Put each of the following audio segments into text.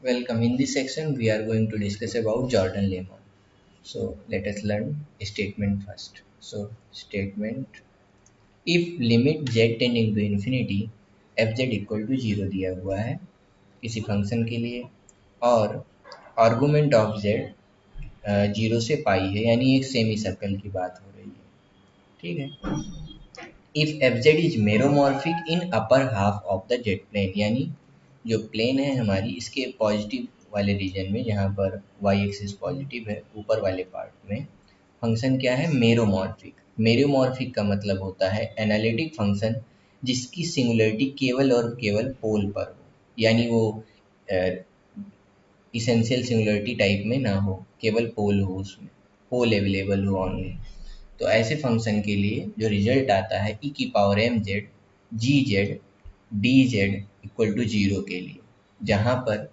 Welcome. In this section, we are going to discuss about Jordan-Lemon. So let us learn statement first. So statement: if limit z tending to infinity fz equal to 0 दिया हुआ है किसी function के लिए और argument of z 0 से पाई है, यानी एक सेमी सर्कल की बात हो रही है। ठीक है। If fz is meromorphic in upper half of the Z plane, यानी जो प्लेन है हमारी इसके पॉजिटिव वाले रीजन में, जहाँ पर वाई एक्सिस पॉजिटिव है, ऊपर वाले पार्ट में फंक्शन क्या है, मेरोमॉर्फिक। मेरोमॉर्फिक का मतलब होता है एनालिटिक फंक्शन जिसकी सिंगुलरिटी केवल और केवल पोल पर हो, यानी वो इसेंशियल सिंगुलरिटी टाइप में ना हो, केवल पोल हो, उसमें पोल अवेलेबल हो ओनली। तो ऐसे फंक्शन के लिए जो रिजल्ट आता है ई की power M Z G Z D Z equal to 0 के लिए, जहाँ पर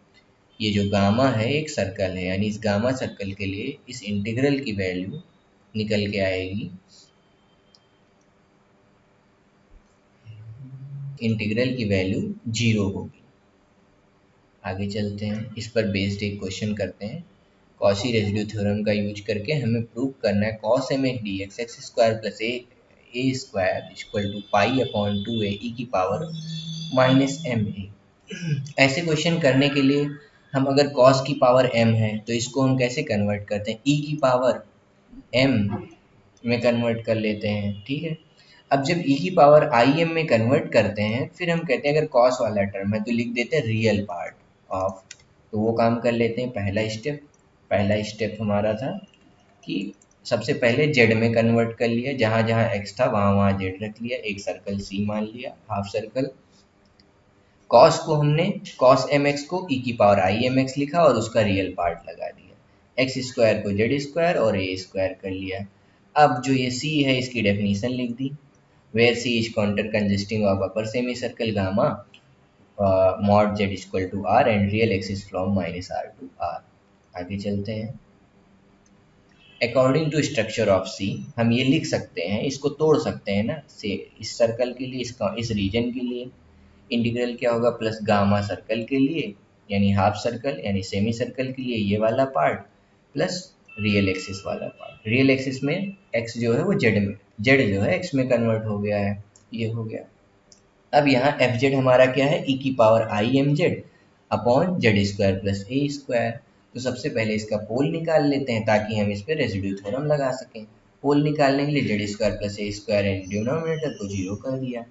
ये जो गामा है एक सर्कल है, यानी इस गामा सर्कल के लिए इस इंटीग्रल की वैल्यू निकल के आएगी, इंटीग्रल की वैल्यू 0 होगी। आगे चलते हैं, इस पर बेस्ड एक क्वेश्चन करते हैं। कॉशी रेजिड्यू थ्योरम का यूज करके हमें प्रूव करना है cos M X D X X square plus A square equal to pi upon 2a E की पावर माइनस एम ए। ऐसे क्वेश्चन करने के लिए हम अगर कॉस की पावर m है तो इसको हम कैसे कन्वर्ट करते हैं, e की पावर m में कन्वर्ट कर लेते हैं। ठीक है। अब जब e की पावर आई एम में कन्वर्ट करते हैं, फिर हम कहते हैं अगर कॉस वाला टर्म है तो लिख देते हैं रियल पार्ट ऑफ। तो वो काम कर लेते हैं। पहला स्टेप हमारा था कि सबसे पहले जेड में कन्वर्ट कर लिया, जहाँ जहाँ एक्स था वहाँ वहाँ जेड रख लिया, एक सर्कल सी मान लिया, हाफ सर्कल। कॉस को हमने कॉस एम एक्स को ई की पावर आई एम एक्स लिखा और उसका रियल पार्ट लगा दिया। एक्स स्क्वायर को जेड स्क्वायर और ए स्क्वायर कर लिया। अब जो ये सी है इसकी डेफिनेशन लिख दी, where C is contour consisting of upper semicircle gamma mod Z equal to R and real axis from minus R to R. आगे चलते हैं। According to structure of C हम ये लिख सकते हैं, इसको तोड़ सकते हैं ना, से इस सर्कल के लिए, इसका इस रीजन के लिए इंटीग्रल क्या होगा, प्लस गामा सर्कल के लिए यानी हाफ सर्कल यानी सेमी सर्कल के लिए ये वाला पार्ट, प्लस रियल एक्सिस वाला पार्ट। रियल एक्सिस में एक्स जो है वो जेड में, जेड जो है एक्स में कन्वर्ट हो गया है, ये हो गया। अब यहाँ एफ जेड हमारा क्या है, ई की power I M Z upon Z square plus A square. तो सबसे पहले इसका पोल निकाल लेते हैं ताकि हम इस पर रेसिड्यू थ्योरम लगा सकें। पोल निकालने के लिए जेड स्क्वायर प्लस ए स्क्वायर यानी डिनोमिनेटर को 0 कर दिया,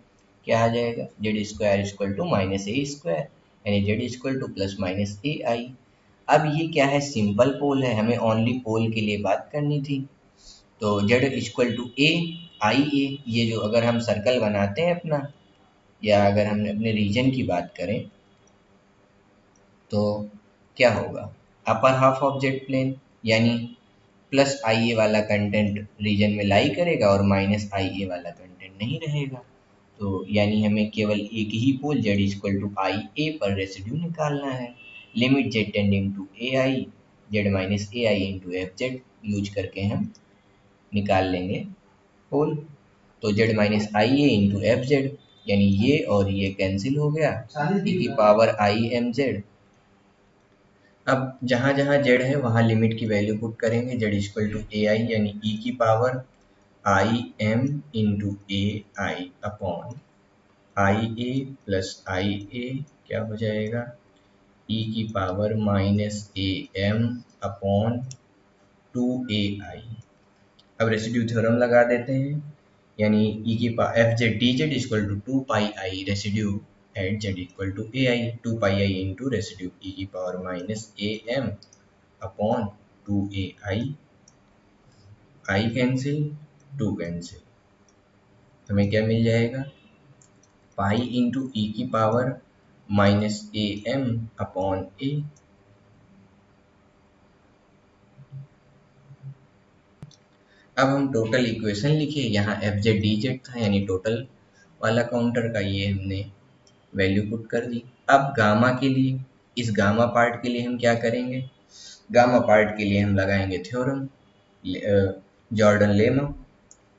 क्या आ जाएगा, Z square equal to minus A square यानी Z equal to plus minus A I. अब ये क्या है, सिंपल पोल है, हमें ओनली पोल के लिए बात करनी थी। तो Z equal to A I A, ये जो अगर हम सर्कल बनाते हैं अपना, या अगर हम अपने रीजन की बात करें तो क्या होगा, upper half of Z plane, यानी प्लस आई ए वाला कंटेंट रीजन में लाई करेगा और माइनस आई ए वाला कंटेंट नहीं रहेगा। तो यानी हमें केवल एक ही pole Z equal to I A पर रेसिड्यू निकालना है। Limit Z tending to A I Z minus A I into F Z use करके हम निकाल लेंगे पोल। तो Z minus I A into F Z, यानी ये और ये कैंसिल हो गया, ई की पावर आई एम जेड। अब जहाँ जहाँ जेड है वहाँ लिमिट की वैल्यू पुट करेंगे, Z equal to A I यानी ई की power I M into A I upon I A plus I A, क्या हो जाएगा, ई की power minus A M upon 2ai। अब रेसिड्यू थ्योरम लगा देते हैं, यानी ई की power F Z D Z equal to 2 pi residue at Z equal to A I, 2 pi into residue E की power minus A M upon 2ai, I cancel 2 cancel, हमें क्या मिल जाएगा, पाई इंटू ई की power minus A M upon A. अब हम total equation लिखे, यहाँ एफ जेड डी जेड था यानी टोटल वाला काउंटर का, ये हमने वैल्यू पुट कर दी। अब गामा के लिए, इस गामा पार्ट के लिए हम क्या करेंगे, गामा पार्ट के लिए हम लगाएंगे थ्योरम जॉर्डन लेमा।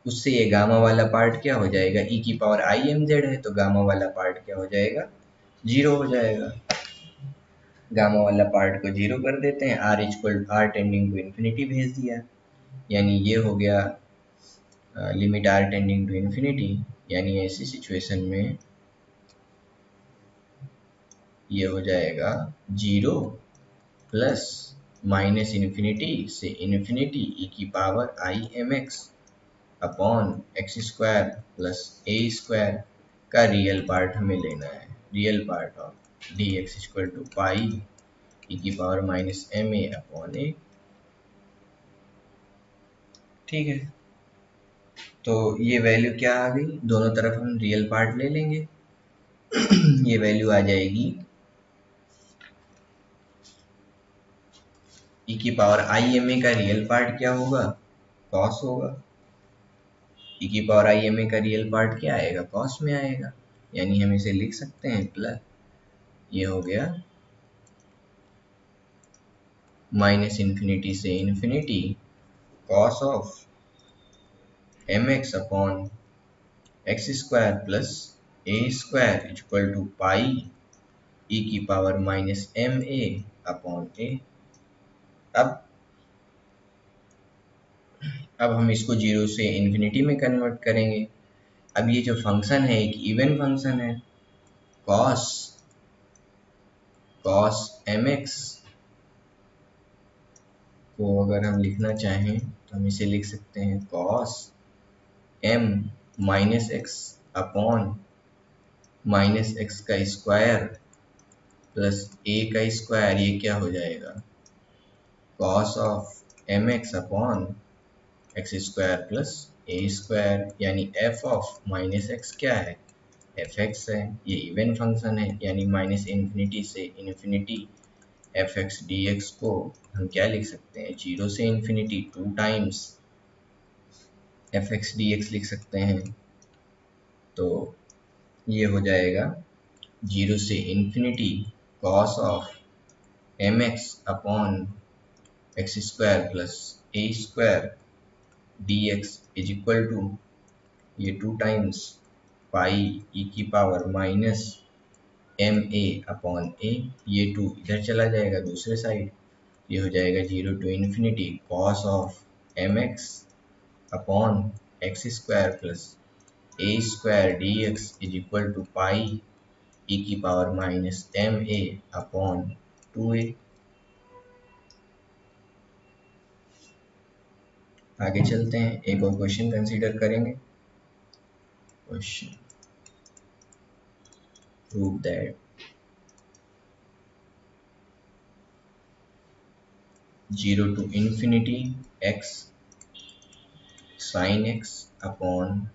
उससे ये गामा वाला पार्ट क्या हो जाएगा, ई की पावर आई एम जेड है तो गामा वाला पार्ट क्या हो जाएगा, 0 हो जाएगा। गामा वाला पार्ट को 0 कर देते हैं, r टेंडिंग टू इन्फिनिटी भेज दिया, यानी ये हो गया limit r tending to infinity, यानी ऐसी सिचुएशन में ये हो जाएगा 0 प्लस माइनस इन्फिनिटी से इन्फिनिटी e की पावर i mx अपॉन एक्स स्क्वायर प्लस ए स्क्वायर का रियल पार्ट हमें लेना है, real part of D X equal to pi E की power minus M A upon A. ठीक है, तो ये वैल्यू क्या आ गई, दोनों तरफ हम रियल पार्ट ले लेंगे। ये वैल्यू आ जाएगी ई की पावर आई एम ए का रियल पार्ट क्या होगा, कॉस होगा। ई की पावर आई एम ए का रियल पार्ट क्या आएगा, कॉस में आएगा, यानी हम इसे लिख सकते हैं प्लस, ये हो गया माइनस इन्फिनिटी से infinity cos of M X upon X square plus A square equal to pi E की power minus M A upon A. अब हम इसको 0 से इन्फिनिटी में कन्वर्ट करेंगे। अब ये जो फंक्शन है एक इवन फंक्शन है, कॉस एम एक्स को अगर हम लिखना चाहें तो हम इसे लिख सकते हैं cos M minus X upon minus X का स्क्वायर प्लस ए का स्क्वायर, ये क्या हो जाएगा, cos of M X upon X square plus A square, यानी एफ ऑफ माइनस एक्स क्या है, एफ एक्स है। ये इवन फंक्शन है, यानी माइनस इन्फिनिटी से infinity F X D X को हम क्या लिख सकते हैं, 0 से infinity 2 times F X D X लिख सकते हैं। तो ये हो जाएगा 0 से infinity cos of M X upon X square plus A square D X is equal to ये 2 टाइम्स पाई ई की power minus M A upon A, ये 2 इधर चला जाएगा दूसरे साइड, ये हो जाएगा 0 to infinity cos of M X upon X square plus A square D X is equal to pi E की power minus M A upon 2a। आगे चलते हैं, एक और क्वेश्चन कंसीडर करेंगे। Question prove that 0 to infinity X sine X upon,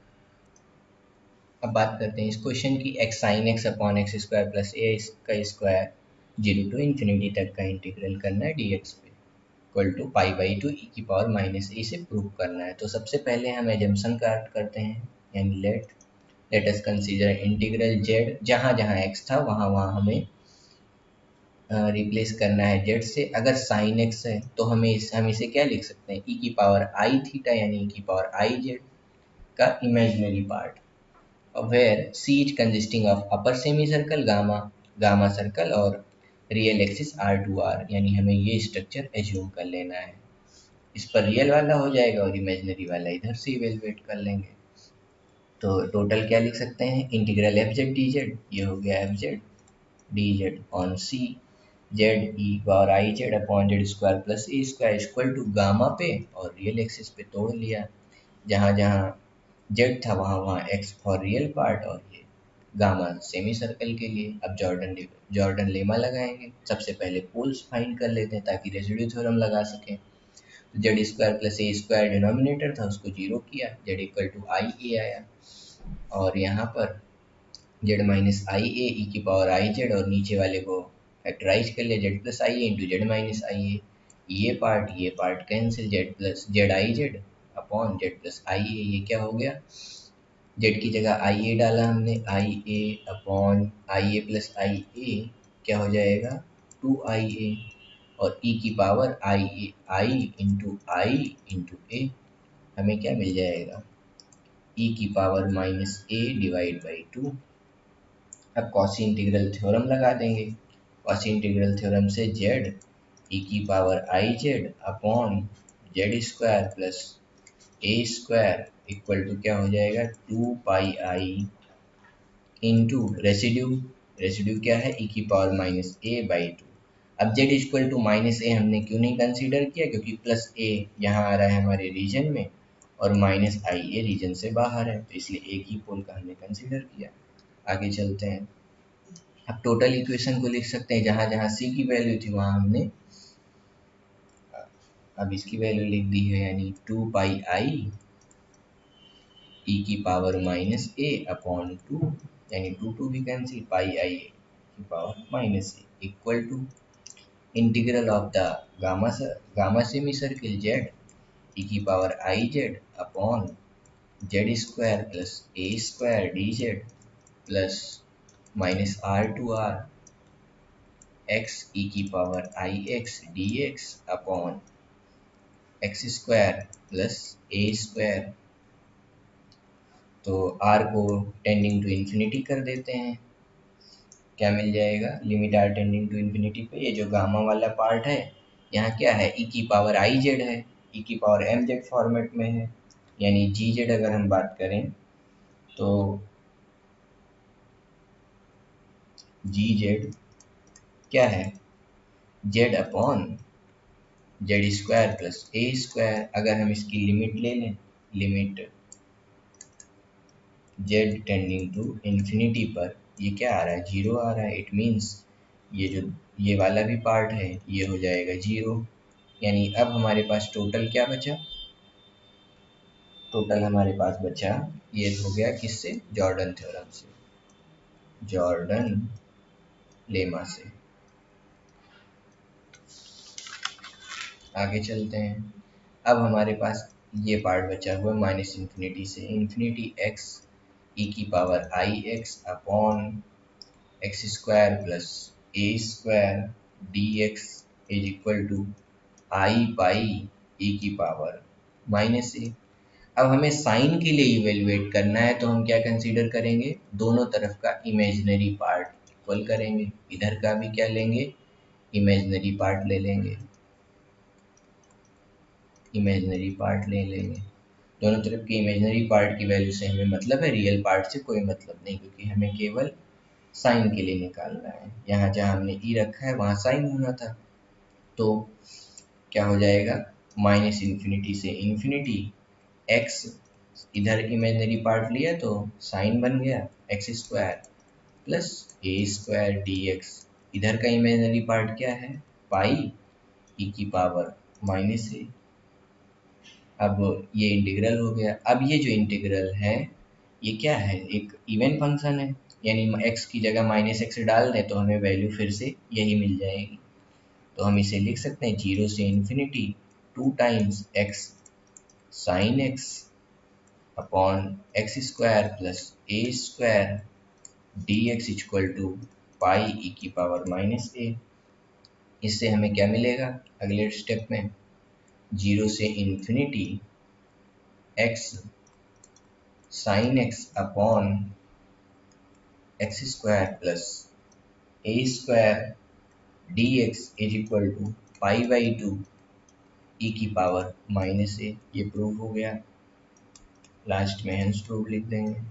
अब बात करते हैं इस क्वेश्चन की, X sine X upon X square plus A का स्क्वायर 0 टू इन्फिनिटी तक का इंटीग्रल करना है डी एक्स पे इक्वल टू पाई बाई 2 ई की पावर माइनस ए से प्रूव करना है। तो सबसे पहले हम एजम्पशन करते हैं, यानी let us consider integral Z, जहाँ जहाँ एक्स था वहाँ वहाँ हमें रिप्लेस करना है जेड से। अगर साइन एक्स है तो हम इसे क्या लिख सकते हैं, ई की पावर आई थीटा, यानी ई की पावर आई जेड का imaginary part, where C is consisting of upper semicircle gamma circle और रियल एक्सिस R2R, यानी हमें ये स्ट्रक्चर एज्यूम कर लेना है। इस पर रियल वाला हो जाएगा और इमेजिनरी वाला इधर से इवेलुएट कर लेंगे। तो टोटल क्या लिख सकते हैं, integral F Z D Z, ये हो गया F Z D Z on C Z E power I Z upon Z square plus A square equal to gamma पे और रियल एक्सिस पे तोड़ लिया, जहाँ जहाँ जेड था वहाँ वहाँ एक्स फॉर रियल पार्ट और ये गामा सेमी सर्कल के लिए। अब जॉर्डन लेमा लगाएंगे। सबसे पहले पोल्स फाइंड कर लेते हैं ताकि रेसिड्यू थ्योरम लगा सकें। तो जेड स्क्वायर प्लस ए स्क्वायर डिनोमिनेटर था, उसको 0 किया, जेड इक्वल टू आई ए आया, और यहाँ पर जेड माइनस आई ए ई की पावर आई जेड, और नीचे वाले को फैक्टराइज कर लिया, Z plus I A into Z minus I A, ये part cancel, Z plus Z I Z upon Z plus I A, ये क्या हो गया, जेड की जगह आई ए डाला हमने, आई ए upon I A plus I A क्या हो जाएगा 2IA, और ई की पावर आई इंटू ए, हमें क्या मिल जाएगा, ई की power minus a divide by 2। अब कॉची इंटीग्रल थ्योरम लगा देंगे। कॉची इंटीग्रल थ्योरम से जेड ई की power I Z upon Z square plus A square equal to क्या हो जाएगा 2 pi i into residue. Residue क्या है ई की power minus a by two. अब z equal to minus a हमने क्यों नहीं कंसीडर किया, क्योंकि प्लस ए यहाँ आ रहा है हमारे रीजन में और माइनस आई ए रीजन से बाहर है, तो इसलिए एक ही पोल का हमने कंसीडर किया। आगे चलते हैं। अब टोटल इक्वेशन को लिख सकते हैं, जहाँ जहाँ सी की वैल्यू थी वहाँ हमने अब इसकी वैल्यू लिख दी है, यानी 2 पाई आई ई की पावर माइनस ए अपॉन 2, यानी 2 भी कैंसिल, पाई आई की power minus A equal to integral of the gamma semi circle Z ई की power I Z upon Z square plus A square D Z plus minus R to R X E की power I X D X upon X square plus A square. तो R को tending to infinity कर देते हैं, क्या मिल जाएगा, limit R tending to infinity पे ये जो गामा वाला पार्ट है यहाँ क्या है ई की पावर आई जेड है, ई की पावर एम जेड फॉर्मेट में है, यानी जी जेड अगर हम बात करें तो जी जेड क्या है Z upon Z square plus ए स्क्वायर। अगर हम इसकी लिमिट ले लें, limit Z tending to infinity पर ये क्या आ रहा है, जीरो आ रहा है। इट मीन्स ये जो ये वाला भी पार्ट है ये हो जाएगा जीरो, यानी अब हमारे पास टोटल क्या बचा, टोटल हमारे पास बचा ये हो गया किससे, जॉर्डन थ्योरम से, जॉर्डन लेमा से। आगे चलते हैं। अब हमारे पास ये पार्ट बचा हुआ है माइनस इन्फिनिटी से इन्फिनिटी एक्स ई की power I X upon X square plus A square D X is equal to I pi E की पावर माइनस ए। अब हमें साइन के लिए इवेल्युएट करना है, तो हम क्या कंसीडर करेंगे, दोनों तरफ का इमेजिनरी पार्ट इक्वल करेंगे, इधर का भी क्या लेंगे, इमेजिनरी पार्ट ले लेंगे, इमेजिनरी पार्ट ले लेंगे। दोनों तरफ की इमेजिनरी पार्ट की वैल्यू से हमें मतलब है, रियल पार्ट से कोई मतलब नहीं, क्योंकि हमें केवल साइन के लिए निकालना है। यहाँ जहाँ हमने ई रखा है वहाँ साइन होना था, तो क्या हो जाएगा, माइनस इन्फिनिटी से इन्फिनिटी एक्स, इधर इमेजिनरी पार्ट लिया तो साइन बन गया एक्स स्क्वायर प्लस ए स्क्वायर डी एक्स, इधर का इमेजिनरी पार्ट क्या है, पाई ई की पावर माइनस ए। अब ये इंटीग्रल हो गया। अब ये जो इंटीग्रल है ये क्या है, एक इवन फंक्शन है, यानी x की जगह माइनस एक्स डाल दें तो हमें वैल्यू फिर से यही मिल जाएगी। तो हम इसे लिख सकते हैं जीरो से infinity 2 times X sine X upon X square plus A square D X equal to pi E की पावर माइनस ए। इससे हमें क्या मिलेगा अगले स्टेप में, जीरो से infinity X sine X upon X square plus A square D X is equal to pi by two E की power minus ए। ये प्रूव हो गया, लास्ट में हेंस प्रूव लिख देंगे।